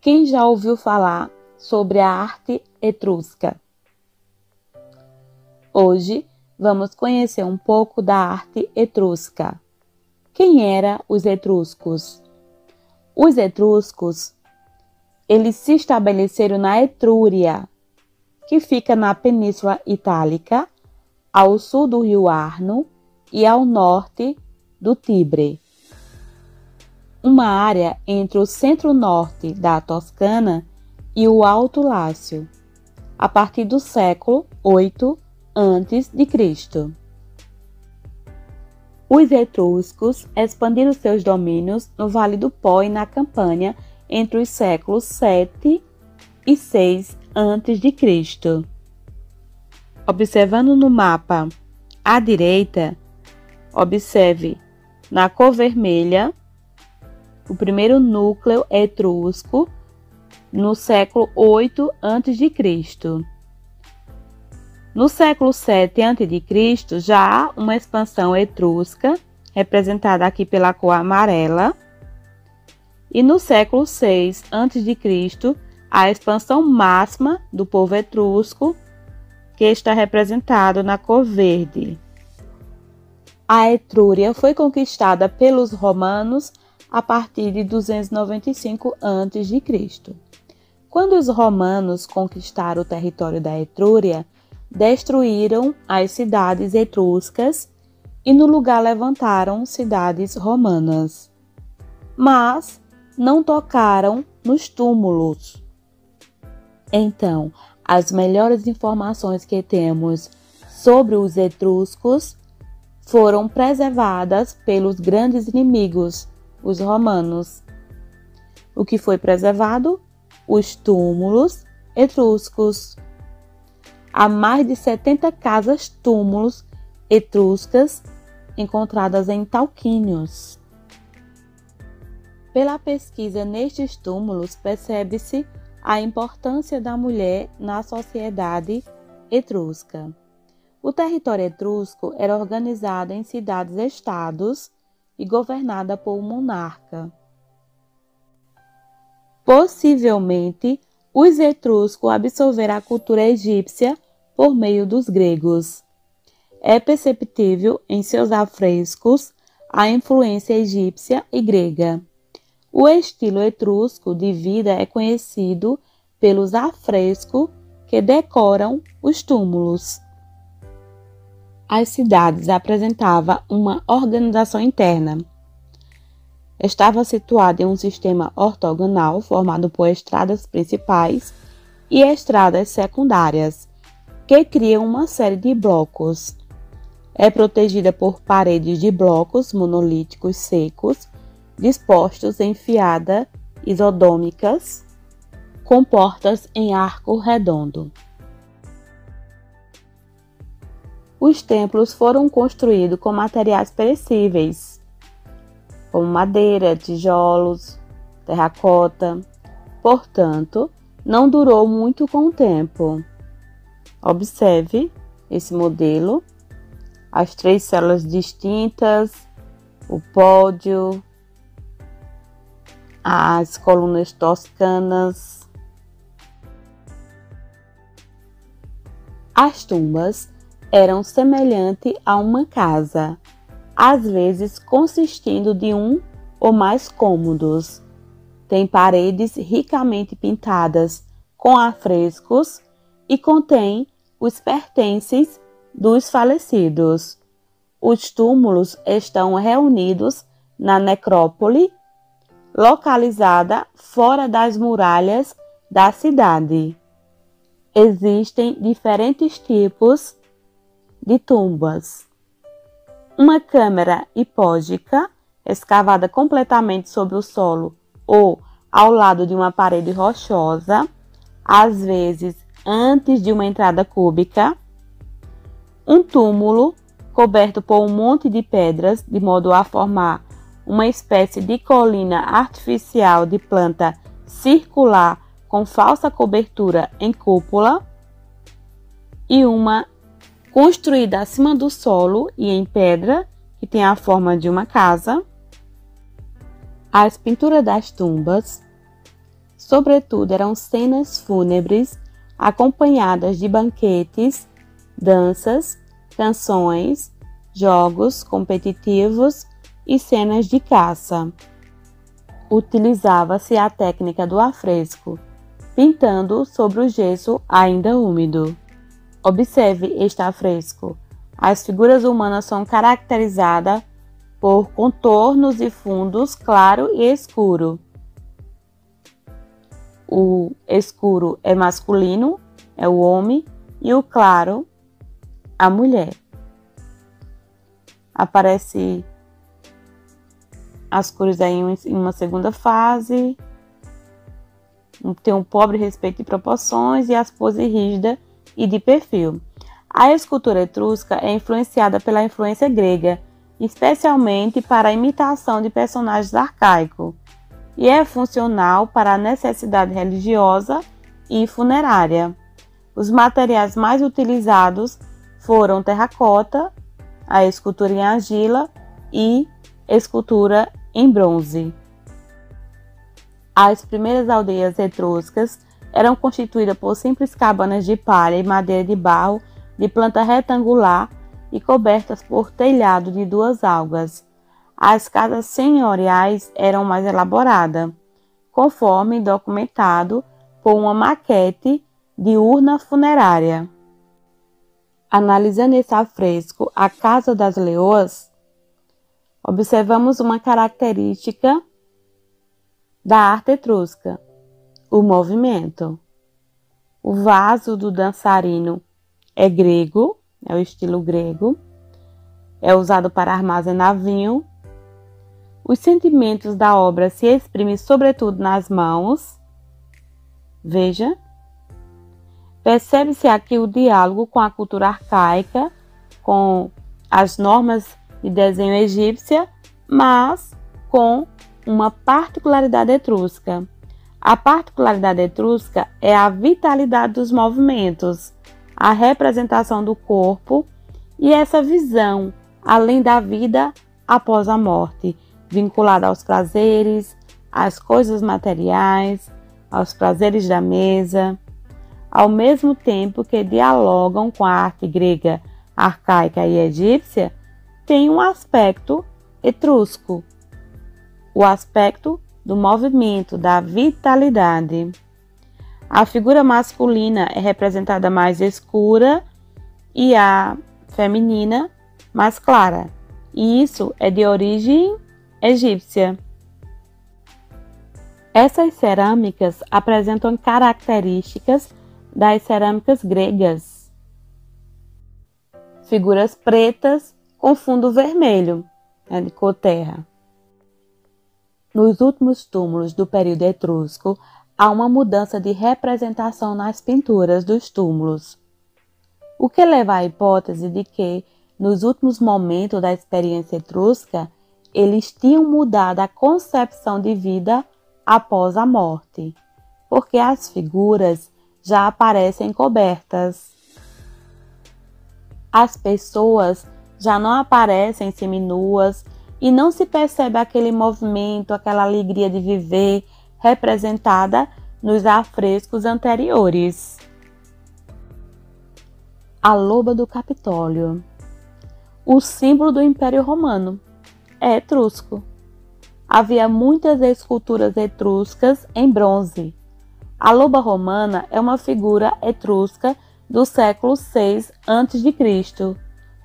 Quem já ouviu falar sobre a arte etrusca? Hoje vamos conhecer um pouco da arte etrusca. Quem eram os etruscos? Os etruscos, eles se estabeleceram na Etrúria, que fica na Península Itálica, ao sul do rio Arno e ao norte do Tibre. Uma área entre o centro-norte da Toscana e o Alto Lácio, a partir do século VIII a.C. Os etruscos expandiram seus domínios no Vale do Pó e na Campânia entre os séculos VII e VI a.C. Observando no mapa à direita, observe na cor vermelha o primeiro núcleo etrusco no século VIII a.C. No século VII a.C. já há uma expansão etrusca, representada aqui pela cor amarela, e no século VI a.C. a expansão máxima do povo etrusco, que está representado na cor verde. A Etrúria foi conquistada pelos romanos a partir de 295 a.C. Quando os romanos conquistaram o território da Etrúria, destruíram as cidades etruscas e no lugar levantaram cidades romanas. Mas não tocaram nos túmulos. Então, as melhores informações que temos sobre os etruscos foram preservadas pelos grandes inimigos, os romanos. O que foi preservado? Os túmulos etruscos. Há mais de 70 casas-túmulos etruscas encontradas em Talquínios. Pela pesquisa nestes túmulos, percebe-se a importância da mulher na sociedade etrusca. O território etrusco era organizado em cidades-estados e governada por um monarca. Possivelmente, os etruscos absorveram a cultura egípcia por meio dos gregos. É perceptível em seus afrescos a influência egípcia e grega. O estilo etrusco de vida é conhecido pelos afrescos que decoram os túmulos. As cidades apresentavam uma organização interna. Estava situada em um sistema ortogonal formado por estradas principais e estradas secundárias, que criam uma série de blocos. É protegida por paredes de blocos monolíticos secos, dispostos em fiadas isodômicas, com portas em arco redondo. Os templos foram construídos com materiais perecíveis, como madeira, tijolos, terracota. Portanto, não durou muito com o tempo. Observe esse modelo, as 3 células distintas, o pódio, as colunas toscanas. As tumbas eram semelhantes a uma casa, às vezes consistindo de um ou mais cômodos. Tem paredes ricamente pintadas com afrescos e contém os pertences dos falecidos. Os túmulos estão reunidos na necrópole, localizada fora das muralhas da cidade. Existem diferentes tipos de tumbas. Uma câmara hipógica, escavada completamente sobre o solo ou ao lado de uma parede rochosa, às vezes antes de uma entrada cúbica. Um túmulo coberto por um monte de pedras, de modo a formar uma espécie de colina artificial de planta circular com falsa cobertura em cúpula, e uma construída acima do solo e em pedra, que tem a forma de uma casa. As pinturas das tumbas Sobretudo eram cenas fúnebres, acompanhadas de banquetes, danças, canções, jogos competitivos e cenas de caça. Utilizava-se a técnica do afresco, pintando sobre o gesso ainda úmido. Observe este afresco. As figuras humanas são caracterizadas por contornos e fundos claro e escuro. O escuro é masculino, é o homem, e o claro, a mulher. Aparece as cores aí em uma segunda fase. Tem um pobre respeito de proporções e as poses rígidas e de perfil. A escultura etrusca é influenciada pela influência grega, especialmente para a imitação de personagens arcaicos, e é funcional para a necessidade religiosa e funerária. Os materiais mais utilizados foram terracota, a escultura em argila e escultura em bronze. As primeiras aldeias etruscas eram constituídas por simples cabanas de palha e madeira de barro de planta retangular e cobertas por telhado de duas algas. As casas senhoriais eram mais elaboradas, conforme documentado por uma maquete de urna funerária. Analisando esse afresco, a Casa das Leoas, observamos uma característica da arte etrusca: o movimento. O vaso do dançarino é grego, é o estilo grego, é usado para armazenar vinho. Os sentimentos da obra se exprimem sobretudo nas mãos. Veja. Percebe-se aqui o diálogo com a cultura arcaica, com as normas de desenho egípcia, mas com uma particularidade etrusca. A particularidade etrusca é a vitalidade dos movimentos, a representação do corpo e essa visão além da vida após a morte, vinculada aos prazeres, às coisas materiais, aos prazeres da mesa, ao mesmo tempo que dialogam com a arte grega, arcaica e egípcia, tem um aspecto etrusco, o aspecto do movimento, da vitalidade. A figura masculina é representada mais escura e a feminina mais clara, e isso é de origem egípcia. Essas cerâmicas apresentam características das cerâmicas gregas. Figuras pretas com fundo vermelho, de cor terra. Nos últimos túmulos do período etrusco, há uma mudança de representação nas pinturas dos túmulos, o que leva à hipótese de que, nos últimos momentos da experiência etrusca, eles tinham mudado a concepção de vida após a morte, porque as figuras já aparecem cobertas. As pessoas já não aparecem seminuas e não se percebe aquele movimento, aquela alegria de viver representada nos afrescos anteriores. A loba do Capitólio. O símbolo do Império Romano é etrusco. Havia muitas esculturas etruscas em bronze. A loba romana é uma figura etrusca do século VI a.C.,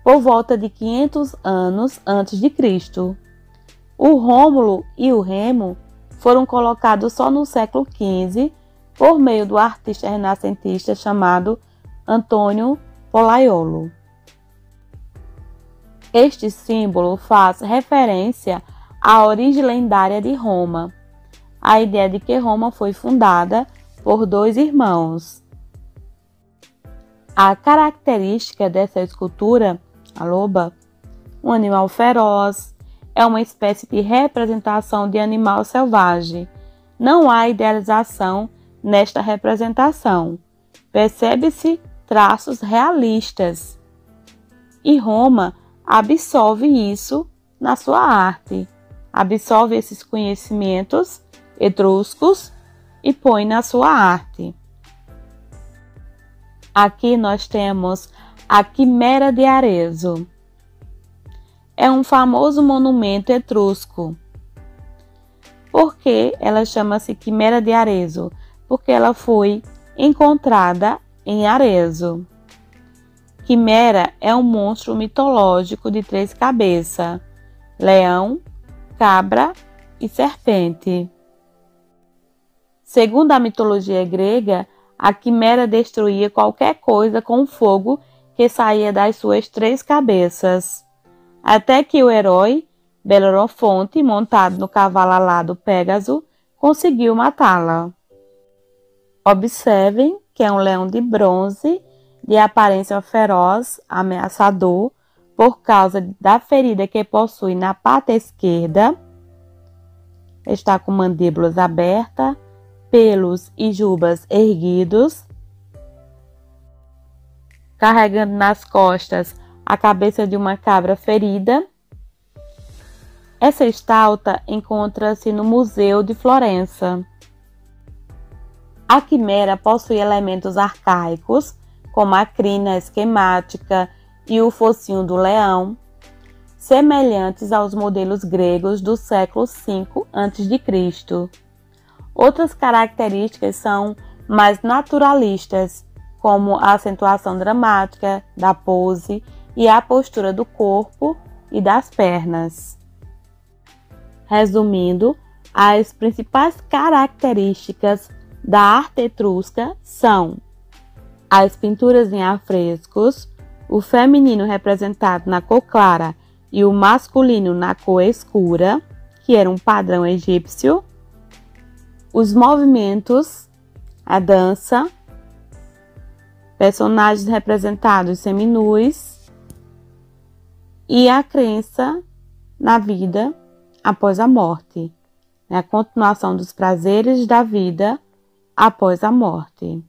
por volta de 500 anos antes de Cristo. O Rômulo e o Remo foram colocados só no século XV por meio do artista renascentista chamado Antônio Pollaiolo. Este símbolo faz referência à origem lendária de Roma, a ideia de que Roma foi fundada por dois irmãos. A característica dessa escultura, a loba, um animal feroz, é uma espécie de representação de animal selvagem. Não há idealização nesta representação. Percebe-se traços realistas. E Roma absorve isso na sua arte. Absorve esses conhecimentos etruscos e põe na sua arte. Aqui nós temos a Quimera de Arezzo. É um famoso monumento etrusco. Por que ela chama-se Quimera de Arezzo? Porque ela foi encontrada em Arezzo. Quimera é um monstro mitológico de 3 cabeças: leão, cabra e serpente. Segundo a mitologia grega, a quimera destruía qualquer coisa com fogo que saía das suas 3 cabeças, até que o herói Belerofonte, montado no cavalo alado Pégaso, conseguiu matá-la. Observem que é um leão de bronze, de aparência feroz, ameaçador, por causa da ferida que possui na pata esquerda. Está com mandíbulas abertas, pelos e jubas erguidos, carregando nas costas a cabeça de uma cabra ferida. Essa estátua encontra-se no Museu de Florença. A quimera possui elementos arcaicos, como a crina esquemática e o focinho do leão, semelhantes aos modelos gregos do século V a.C. Outras características são mais naturalistas, como a acentuação dramática da pose e a postura do corpo e das pernas. Resumindo, as principais características da arte etrusca são as pinturas em afrescos, o feminino representado na cor clara e o masculino na cor escura, que era um padrão egípcio, os movimentos, a dança, personagens representados seminus e a crença na vida após a morte, a continuação dos prazeres da vida após a morte.